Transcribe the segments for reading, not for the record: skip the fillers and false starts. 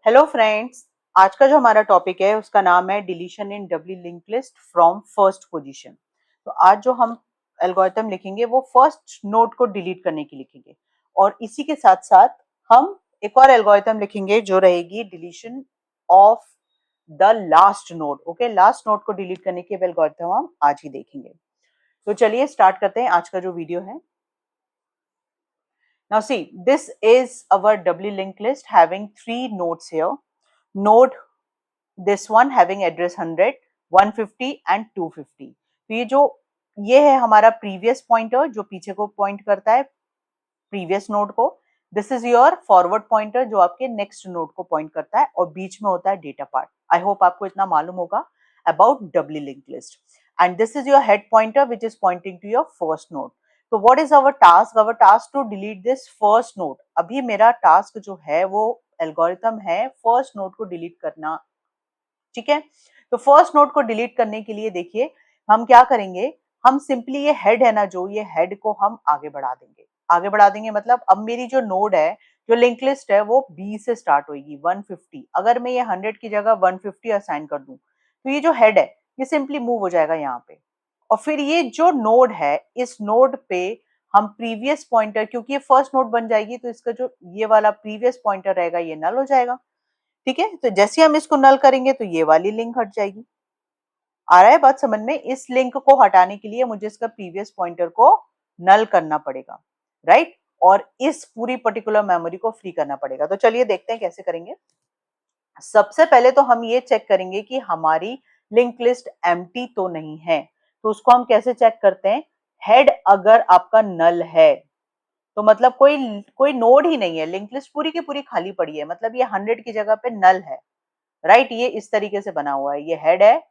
Hello friends, आज का जो हमारा टॉपिक है उसका नाम है deletion in doubly link list from first position. तो आज जो हम एल्गोरिथम लिखेंगे वो फर्स्ट नोड को डिलीट करने की लिखेंगे और इसी के साथ साथ हम एक और एल्गोरिथम लिखेंगे जो रहेगी deletion of the last node. Okay, last node को डिलीट करने की एल्गोरिथम हम आज ही देखेंगे। तो चलिए स्टार्ट करते हैं आज का जो वीडियो है। Now see, this is our doubly linked list having three nodes here. Node this one having address 100, 150 and 250. तो ये है हमारा प्रीवियस पॉइंटर जो पीछे को पॉइंट करता है प्रीवियस नोड को। This is your forward pointer जो आपके नेक्स्ट नोड को पॉइंट करता है और बीच में होता है डेटा पार्ट। आई होप आपको इतना मालूम होगा about doubly link list. And this is your head pointer which is pointing to your first node. तो what is our task? Our task to delete this first node. अभी मेरा task जो है वो एल्गोरिथम है फर्स्ट नोड को delete करना। ठीक है, तो फर्स्ट नोड को डिलीट करने के लिए देखिए हम क्या करेंगे। हम सिंपली ये हेड है ना, जो ये हेड को हम आगे बढ़ा देंगे। आगे बढ़ा देंगे मतलब अब मेरी जो नोड है, जो लिंक लिस्ट है वो बी से स्टार्ट होगी 150। अगर मैं ये 100 की जगह 150 असाइन कर दूं तो ये जो हेड है ये सिंपली मूव हो जाएगा यहाँ पे। और फिर ये जो नोड है इस नोड पे हम प्रीवियस पॉइंटर, क्योंकि ये फर्स्ट नोड बन जाएगी तो इसका जो ये वाला प्रीवियस पॉइंटर रहेगा ये नल हो जाएगा। ठीक है, तो जैसे हम इसको नल करेंगे तो ये वाली लिंक हट जाएगी। आ रहा है बात समझ में? इस लिंक को हटाने के लिए मुझे इसका प्रीवियस पॉइंटर को नल करना पड़ेगा, राइट? और इस पूरी पर्टिकुलर मेमोरी को फ्री करना पड़ेगा। तो चलिए देखते हैं कैसे करेंगे। सबसे पहले तो हम ये चेक करेंगे कि हमारी लिंक लिस्ट एम्प्टी तो नहीं है। तो उसको हम कैसे चेक करते हैं? हेड अगर आपका नल है तो मतलब कोई कोई नोड ही नहीं है, लिंक लिस्ट पूरी की पूरी खाली पड़ी है, मतलब ये 100 की जगह पे नल है, राइट? ये इस तरीके से बना हुआ है, ये हेड है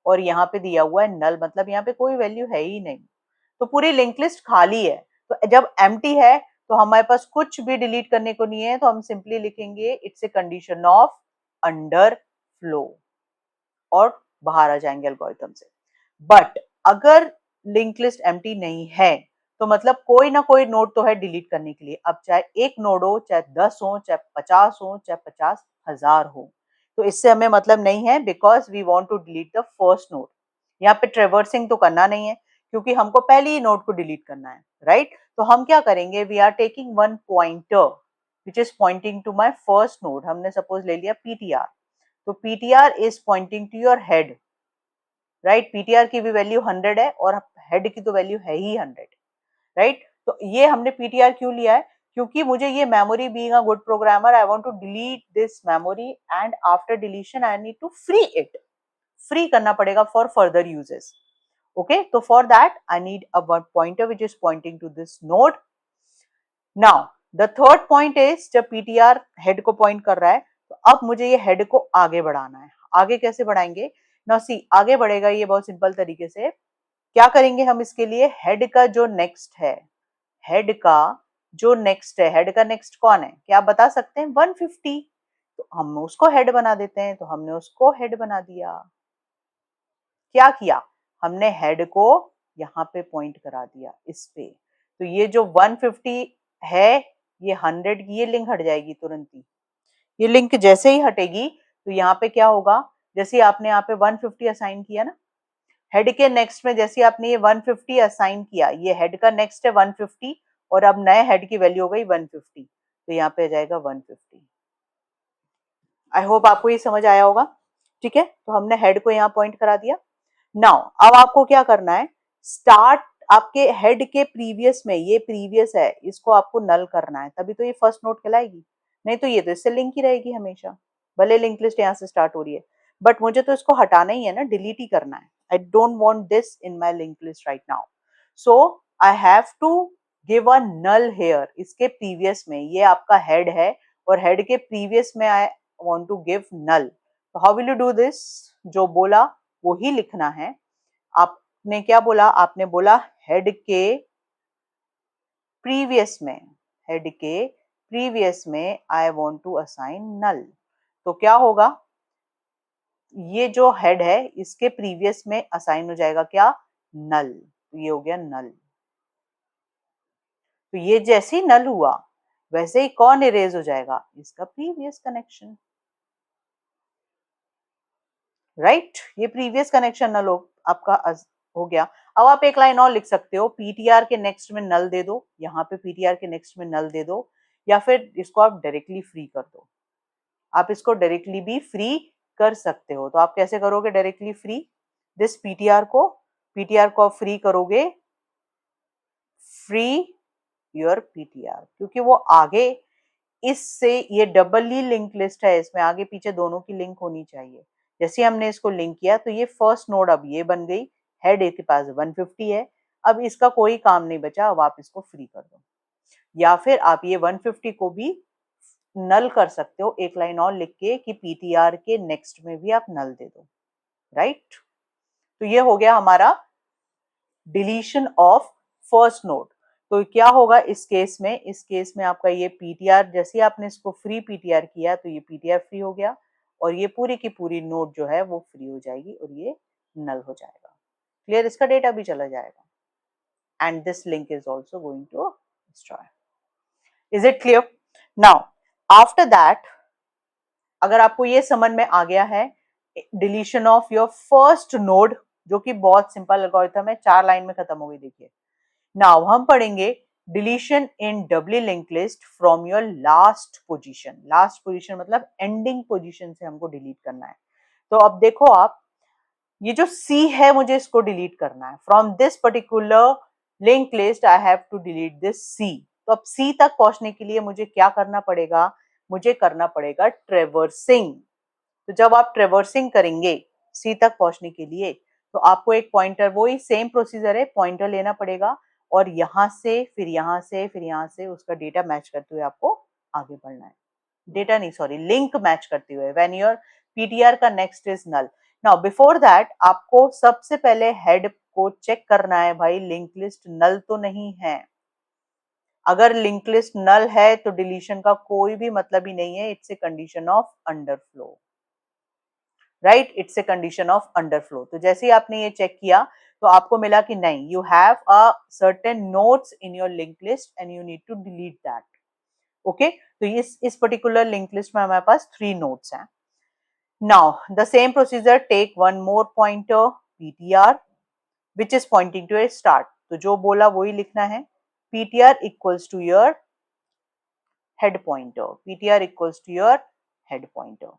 और यहाँ पे दिया हुआ है नल, मतलब यहाँ पे कोई वैल्यू है ही नहीं। तो पूरी लिंक लिस्ट खाली है। तो जब एम्प्टी है तो हमारे पास कुछ भी डिलीट करने को नहीं है, तो हम सिंपली लिखेंगे it's a condition of under flow और बाहर आ जाएंगे एल्गोरिथम से। बट अगर लिंक लिस्ट एम्प्टी नहीं है तो मतलब कोई ना कोई नोड तो है डिलीट करने के लिए। अब चाहे एक नोड हो, चाहे 10 हो, चाहे 50 हो, चाहे 50,000 हो, तो इससे हमें मतलब नहीं है, because we want to delete the first node. यहाँ पे ट्रेवर्सिंग तो करना नहीं है क्योंकि हमको पहले ही नोड को डिलीट करना है, राइट? तो हम क्या करेंगे, we are taking one pointer which is pointing to my first node. हमने सपोज ले लिया पीटीआर, तो PTR is pointing to your head, right? PTR की भी वैल्यू 100 है और हेड की तो वैल्यू है ही 100, राइट? तो ये हमने पीटीआर क्यों लिया है? क्योंकि मुझे ये memory, being a good programmer, I want to delete this memory and after deletion I need to free it. Free करना पड़ेगा फॉर फर्दर यूजेस। ओके, तो for that I need a one pointer which is pointing to this node. Now the third point is, जब PTR head को point कर रहा है तो अब मुझे ये हेड को आगे बढ़ाना है। आगे कैसे बढ़ाएंगे? ना सी, आगे बढ़ेगा ये बहुत सिंपल तरीके से। क्या करेंगे हम इसके लिए? हेड का जो नेक्स्ट है, हेड का जो नेक्स्ट है, हेड का नेक्स्ट कौन है, क्या आप बता सकते हैं? 150। तो हम उसको हेड बना देते हैं, तो हमने उसको हेड बना दिया। क्या किया हमने? हेड को यहाँ पे पॉइंट करा दिया इस पे। तो ये जो 150 है, ये 100 की ये लिंक हट जाएगी तुरंत ही। ये लिंक जैसे ही हटेगी तो यहाँ पे क्या होगा, जैसे आपने यहाँ पे 150 असाइन किया ना, हेड के नेक्स्ट में जैसे आपने ये 150 असाइन किया, ये हेड का नेक्स्ट है 150 और अब नए हेड की वैल्यू हो गई 150, तो यहाँ पे आ जाएगा 150। आई होप आपको ये समझ आया होगा। ठीक है, तो हमने हेड को यहाँ पॉइंट करा दिया। नाउ अब आपको क्या करना है, स्टार्ट आपके हेड के प्रीवियस में, ये प्रीवियस है, इसको आपको नल करना है, तभी तो ये फर्स्ट नोट कहलाएगी। नहीं तो ये तो इससे लिंक ही रहेगी हमेशा, भले लिंक लिस्ट यहाँ से स्टार्ट हो रही है, बट मुझे तो इसको हटाना ही है ना, डिलीट ही करना है। I don't want this in my link list right now, so I have to give a null here. इसके प्रीवियस में ये आपका हेड है और हेड के प्रीवियस में आई वांट टू गिव नल। तो how will you do this? जो बोला वो ही लिखना है। आपने क्या बोला? आपने बोला हेड के प्रीवियस में, हेड के प्रीवियस में आई वांट टू असाइन नल। तो क्या होगा, ये जो हेड है इसके प्रीवियस में असाइन हो जाएगा क्या? नल। तो ये हो गया नल। तो ये जैसे ही नल हुआ वैसे ही कौन इरेज हो जाएगा? इसका प्रीवियस कनेक्शन। राइट, ये प्रीवियस कनेक्शन नल आपका हो गया। अब आप एक लाइन और लिख सकते हो, पीटीआर के नेक्स्ट में नल दे दो, यहाँ पे पीटीआर के नेक्स्ट में नल दे दो, या फिर इसको आप डायरेक्टली फ्री कर दो। आप इसको डायरेक्टली भी फ्री कर सकते हो। तो आप कैसे करोगे डायरेक्टली फ्री? दिस पीटीआर को आप फ्री करोगे, फ्री योर पीटीआर, क्योंकि वो आगे इससे, ये डबली लिंक लिस्ट है, इसमें आगे पीछे दोनों की लिंक होनी चाहिए। जैसे हमने इसको लिंक किया तो ये फर्स्ट नोड अब ये बन गई, हेड के पास 150 है, अब इसका कोई काम नहीं बचा, अब आप इसको फ्री कर दो। या फिर आप ये 150 को भी नल कर सकते हो, एक लाइन और लिख के कि पीटीआर के नेक्स्ट में भी आप नल दे दो, राइट। तो ये हो गया हमारा डिलीशन ऑफ फर्स्ट नोड। तो क्या होगा इस केस में? इस केस में आपका ये पीटीआर, जैसे ही आपने इसको फ्री पीटीआर किया तो ये पीटीआर फ्री हो गया, और ये पूरी की पूरी नोड जो है वो फ्री हो जाएगी और ये नल हो जाएगा। क्लियर? इसका डेटा भी चला जाएगा, and this link is also going to destroy. Is it clear? Now after that, अगर आपको ये समझ में आ गया है deletion of your first node, जो कि बहुत सिंपल एल्गोरिथम है, 4 लाइन में खत्म हो गई। देखिए नाउ हम पढ़ेंगे deletion in doubly link list from your last position. Last position मतलब एंडिंग पोजीशन से हमको डिलीट करना है। तो अब देखो आप, ये जो C है मुझे इसको डिलीट करना है। From this particular link list I have to delete this C। तो अब C तक पहुंचने के लिए मुझे क्या करना पड़ेगा? मुझे करना पड़ेगा ट्रेवर्सिंग। तो जब आप ट्रेवर्सिंग करेंगे C तक पहुंचने के लिए, तो आपको एक पॉइंटर, वही सेम प्रोसीजर है, पॉइंटर लेना पड़ेगा, और यहाँ से फिर यहाँ से फिर यहाँ से उसका डेटा मैच करते हुए आपको आगे बढ़ना है। डेटा नहीं, सॉरी, लिंक मैच करते हुए, व्हेन योर पीटीआर का next is null. Now before that आपको सबसे पहले हेड को चेक करना है, भाई लिंक लिस्ट नल तो नहीं है। अगर लिंक लिस्ट नल है तो डिलीशन का कोई भी मतलब ही नहीं है, it's a condition of underflow, right, it's a condition of underflow. तो जैसे ही आपने ये चेक किया तो आपको मिला कि नहीं, you have a certain nodes in your link list and you need to delete that. Okay, तो इस पर्टिकुलर लिंक लिस्ट में हमारे पास 3 नोड्स हैं। Now the same procedure, take one more pointer PTR which is pointing to a start. तो जो बोला वही लिखना है, PTR equals to your head pointer, PTR equals to your head pointer.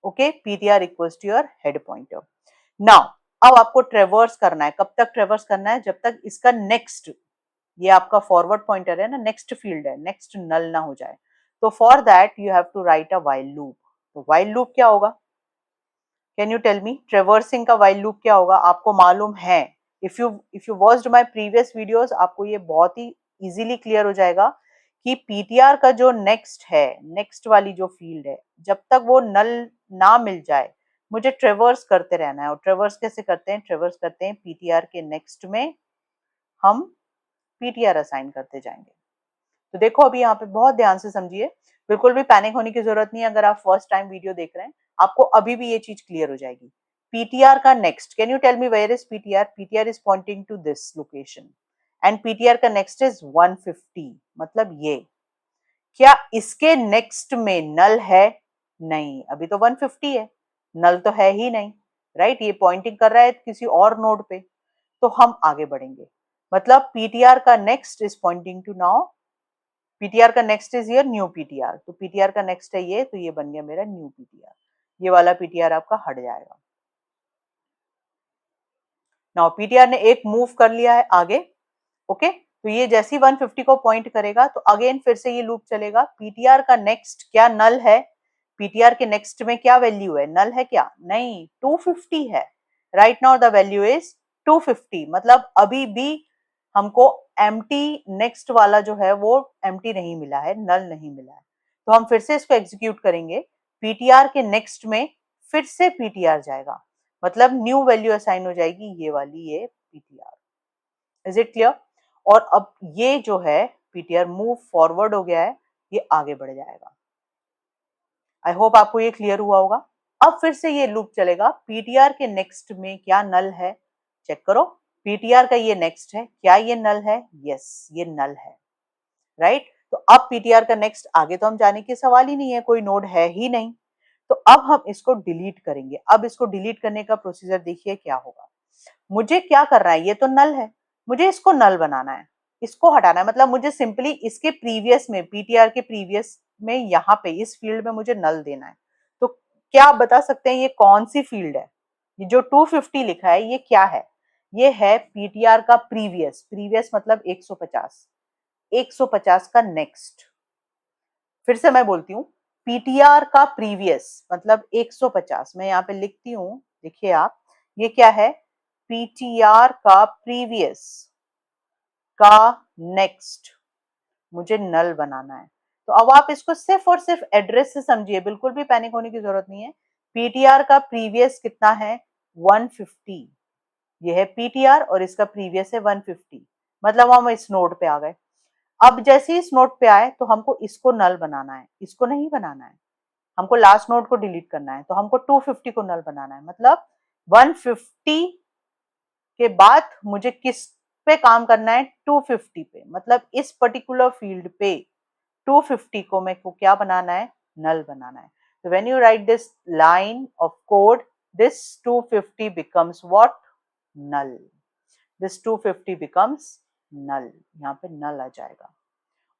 Okay, PTR equals to your head pointer. Now अब आपको ट्रेवर्स करना है। कब तक ट्रेवर्स करना है? जब तक इसका नेक्स्ट, ये आपका फॉरवर्ड पॉइंटर है ना, नेक्स्ट फील्ड है, नेक्स्ट नल ना हो जाए। तो for that you have to write a while loop. तो व्हाइल लूप क्या होगा? Can you tell me? Traversing का व्हाइल लूप क्या होगा? आपको मालूम है, if you watched my previous videos, आपको ये बहुत ही इजीली क्लियर हो जाएगा कि पीटीआर का जो नेक्स्ट है, नेक्स्ट वाली जो फील्ड है, जब तक वो नल ना मिल जाए मुझे ट्रेवर्स करते रहना है। और ट्रेवर्स कैसे करते हैं? ट्रेवर्स करते हैं पीटीआर के नेक्स्ट में हम पीटीआर असाइन करते जाएंगे। तो देखो अभी यहाँ पे बहुत ध्यान से समझिए, बिल्कुल भी पैनिक होने की जरूरत नहीं है। अगर आप फर्स्ट टाइम वीडियो देख रहे हैं, आपको अभी भी ये चीज क्लियर हो जाएगी। पीटीआर का next, can you tell me where is PTR? PTR is pointing to this location and PTR का नेक्स्ट इज 150, मतलब ये। क्या इसके नेक्स्ट में नल है? नहीं, अभी तो 150 है, नल तो है ही नहीं, राइट। ये पॉइंटिंग कर रहा है किसी और नोड पे, तो हम आगे बढ़ेंगे। मतलब पीटीआर का next is pointing to now, PTR का next is here new PTR. तो पीटीआर का नेक्स्ट है ये, तो ये बन गया मेरा न्यू पीटीआर। ये वाला पीटीआर आपका हट जाएगा। नाउ पीटीआर ने एक मूव कर लिया है आगे। ओके, तो ये जैसे ही 150 को पॉइंट करेगा तो अगेन फिर से ये लूप चलेगा। पीटीआर का नेक्स्ट क्या नल है? पीटीआर के नेक्स्ट में क्या वैल्यू है? नल है क्या? नहीं, 250 है। Right now the value is 250, मतलब अभी भी हमको एम्प्टी नेक्स्ट वाला जो है वो एम्प्टी नहीं मिला है, नल नहीं मिला है। तो हम फिर से इसको एग्जीक्यूट करेंगे। पीटीआर के नेक्स्ट में फिर से पीटीआर जाएगा, मतलब न्यू वैल्यू असाइन हो जाएगी, ये वाली, ये पीटीआर। Is it clear? और अब ये जो है पीटीआर मूव फॉरवर्ड हो गया है, ये आगे बढ़ जाएगा। आई होप आपको ये क्लियर हुआ होगा। अब फिर से ये लूप चलेगा। पीटीआर के नेक्स्ट में क्या नल है? चेक करो, पीटीआर का ये नेक्स्ट है, क्या ये नल है? यस, ये नल है, राइट। तो अब पीटीआर का नेक्स्ट, आगे तो हम जाने की सवाल ही नहीं है, कोई नोड है ही नहीं। तो अब हम इसको डिलीट करेंगे। अब इसको डिलीट करने का प्रोसीजर देखिए क्या होगा। मुझे क्या करना है, ये तो नल है, मुझे इसको नल बनाना है, इसको हटाना है। मतलब मुझे सिंपली इसके प्रीवियस में, पीटीआर के प्रीवियस में, यहाँ पे इस फील्ड में मुझे नल देना है। तो क्या आप बता सकते हैं ये कौन सी फील्ड है? ये जो 250 लिखा है ये क्या है? ये है पीटीआर का प्रीवियस। प्रीवियस मतलब 150, 150 का नेक्स्ट। फिर से मैं बोलती हूँ, पीटीआर का प्रीवियस मतलब 150। मैं यहाँ पे लिखती हूँ, देखिए आप, ये क्या है? पीटीआर का प्रीवियस का नेक्स्ट मुझे नल बनाना है। तो अब आप इसको सिर्फ और सिर्फ एड्रेस से समझिए, बिल्कुल भी पैनिक होने की जरूरत नहीं है। पीटीआर का प्रीवियस कितना है? 150। ये है पीटीआर और इसका प्रीवियस है 150। मतलब हम इस नोड पे आ गए। अब जैसे ही इस नोड पे आए तो हमको इसको नल बनाना है, इसको नहीं बनाना है। हमको लास्ट नोड को डिलीट करना है, तो हमको 250 को नल बनाना है। मतलब 150 के बाद मुझे किस पे काम करना है? 250 पे। मतलब इस पर्टिकुलर फील्ड पे 250 को मेरे को क्या बनाना है? नल बनाना है। So when you write this line of code, this 250 becomes what? Null. This 250 becomes null. यहाँ पे null आ जाएगा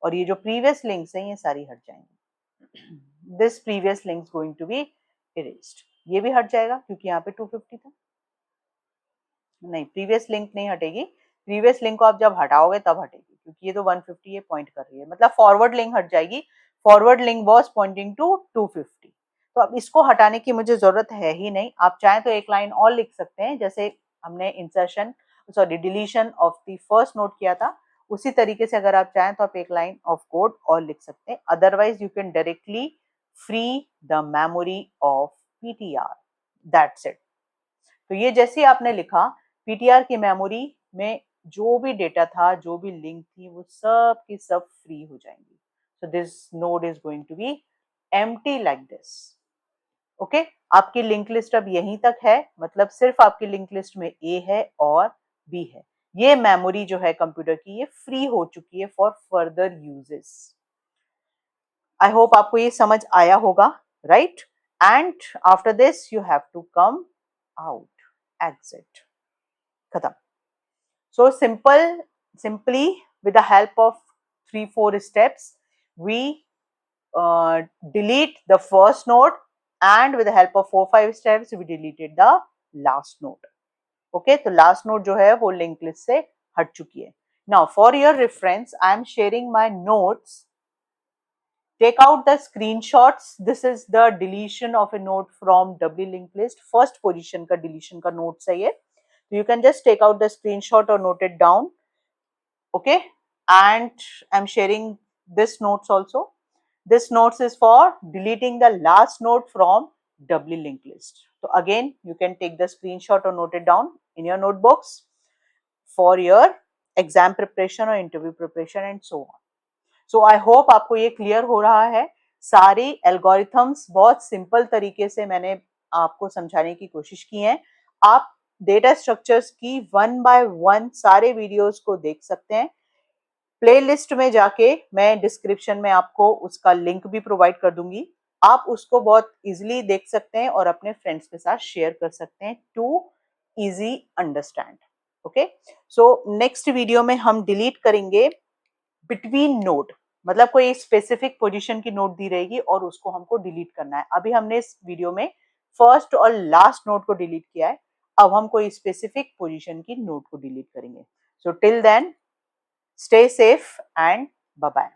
और ये जो previous links हैं ये सारी हट जाएंगी। This previous link is going to be erased. ये भी हट जाएगा क्योंकि यहाँ पे 250 था। नहीं, प्रीवियस लिंक नहीं हटेगी। प्रीवियस लिंक को आप जब हटाओगे तब हटेगी, क्योंकि ये तो 150 ये पॉइंट कर रही है। मतलब फॉरवर्ड लिंक हट जाएगी। Forward link was pointing to 250। तो अब इसको हटाने की मुझे जरूरत है ही नहीं। आप चाहें तो एक लाइन और लिख सकते हैं, जैसे हमने insertion sorry deletion of the first note किया था, उसी तरीके से अगर आप चाहें तो आप एक लाइन ऑफ कोड और लिख सकते हैं। Otherwise you can directly free the memory of PTR, that's it. तो ये जैसे आपने लिखा, पीटीआर की मेमोरी में जो भी डेटा था, जो भी लिंक थी, वो सब की सब फ्री हो जाएंगी। So this node is going to be empty like this. Okay, आपकी लिंक लिस्ट अब यहीं तक है। मतलब सिर्फ आपकी लिंक लिस्ट में ए है और बी है। ये मेमोरी जो है कंप्यूटर की, ये फ्री हो चुकी है for further uses. I hope आपको ये समझ आया होगा, right? And after this you have to come out, exit, खत्म। So simply with the help of 3-4 steps, we delete the first node, and with the help of 4-5 steps, we deleted the last node. Okay, तो last node जो है वो linked list से हट चुकी है. Now for your reference, I am sharing my notes. Take out the screenshots. This is the deletion of a node from W linked list. First position का deletion का notes है ये. So you can just take out the screenshot or note it down. Okay, and I'm sharing this notes also. This notes is for deleting the last node from doubly linked list. So again, you can take the screenshot or note it down in your notebooks for your exam preparation or interview preparation and so on. So I hope आपको ये clear हो रहा है। सारी algorithms बहुत simple तरीके से मैंने आपको समझाने की कोशिश की है। आप डेटा स्ट्रक्चर्स की 1 by 1 सारे वीडियोस को देख सकते हैं। प्लेलिस्ट में जाके मैं डिस्क्रिप्शन में आपको उसका लिंक भी प्रोवाइड कर दूंगी। आप उसको बहुत इजीली देख सकते हैं और अपने फ्रेंड्स के साथ शेयर कर सकते हैं to easy understand. Okay, so next video में हम डिलीट करेंगे बिटवीन नोड। मतलब कोई स्पेसिफिक पोजीशन की नोड दी रहेगी और उसको हमको डिलीट करना है। अभी हमने इस वीडियो में फर्स्ट और लास्ट नोड को डिलीट किया है, अब हम कोई स्पेसिफिक पोजीशन की नोड को डिलीट करेंगे। So till then, stay safe and bye bye.